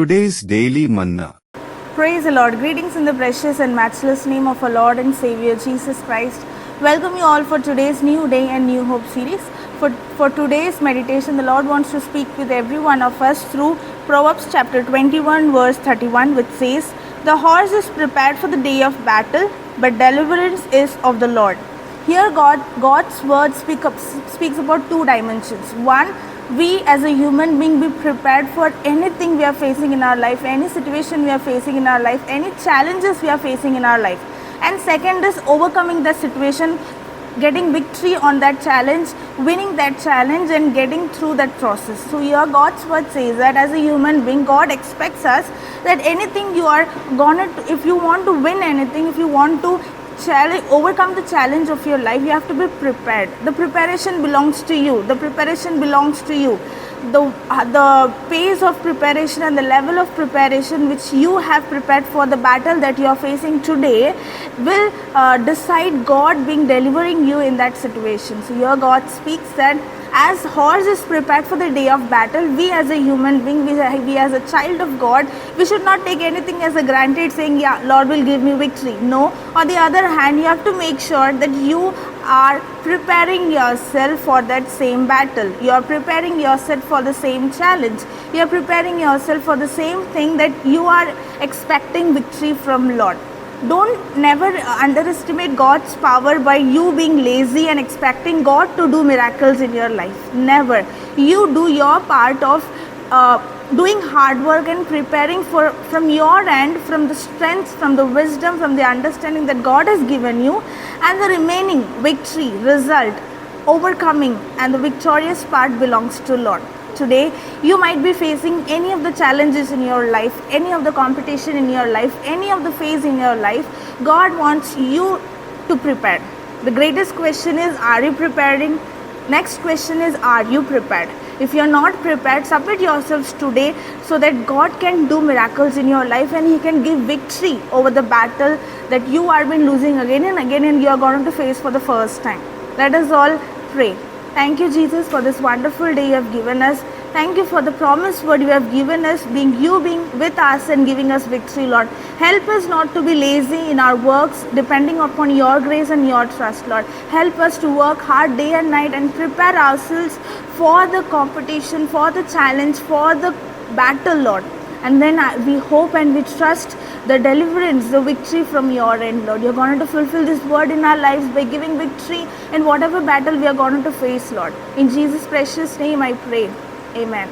Today's Daily Manna. Praise the Lord. Greetings in the precious and matchless name of our Lord and Savior Jesus Christ. Welcome you all for today's New Day and New Hope series. For today's meditation, the Lord wants to speak with every one of us through Proverbs chapter 21 verse 31, which says, "The horse is prepared for the day of battle, but deliverance is of the Lord." Here God's word speaks about two dimensions. One, we as a human being be prepared for anything we are facing in our life, any situation we are facing in our life, any challenges we are facing in our life. And second is overcoming the situation, getting victory on that challenge, winning that challenge and getting through that process. So here God's word says that as a human being, God expects us that anything you are if you want to win anything, if you want to overcome the challenge of your life, you have to be prepared. The preparation belongs to you. The preparation belongs to you. The pace of preparation and the level of preparation which you have prepared for the battle that you are facing today will decide God being delivering you in that situation. So here God speaks that as horse is prepared for the day of battle, we as a human being, we as a child of God, we should not take anything as a granted, saying, yeah, Lord will give me victory. No. On the other hand, you have to make sure that you are preparing yourself for that same battle. You are preparing yourself for the same challenge. You are preparing yourself for the same thing that you are expecting victory from Lord. Don't never underestimate God's power by you being lazy and expecting God to do miracles in your life. Never. You do your part of doing hard work and preparing from your end, from the strength, from the wisdom, from the understanding that God has given you, and the remaining victory, result, overcoming and the victorious part belongs to Lord. Today, you might be facing any of the challenges in your life, any of the competition in your life, any of the phase in your life. God wants you to prepare. The greatest question is, are you preparing? Next question is, are you prepared? If you are not prepared, submit yourselves today so that God can do miracles in your life and He can give victory over the battle that you have been losing again and again and you are going to face for the first time. Let us all pray. Thank you, Jesus, for this wonderful day you have given us. Thank you for the promised word you have given us, being with us and giving us victory, Lord. Help us not to be lazy in our works, depending upon your grace and your trust, Lord. Help us to work hard day and night and prepare ourselves for the competition, for the challenge, for the battle, Lord. And then we hope and we trust the deliverance, the victory from your end, Lord. You're going to fulfill this word in our lives by giving victory in whatever battle we are going to face, Lord. In Jesus' precious name I pray. Amen.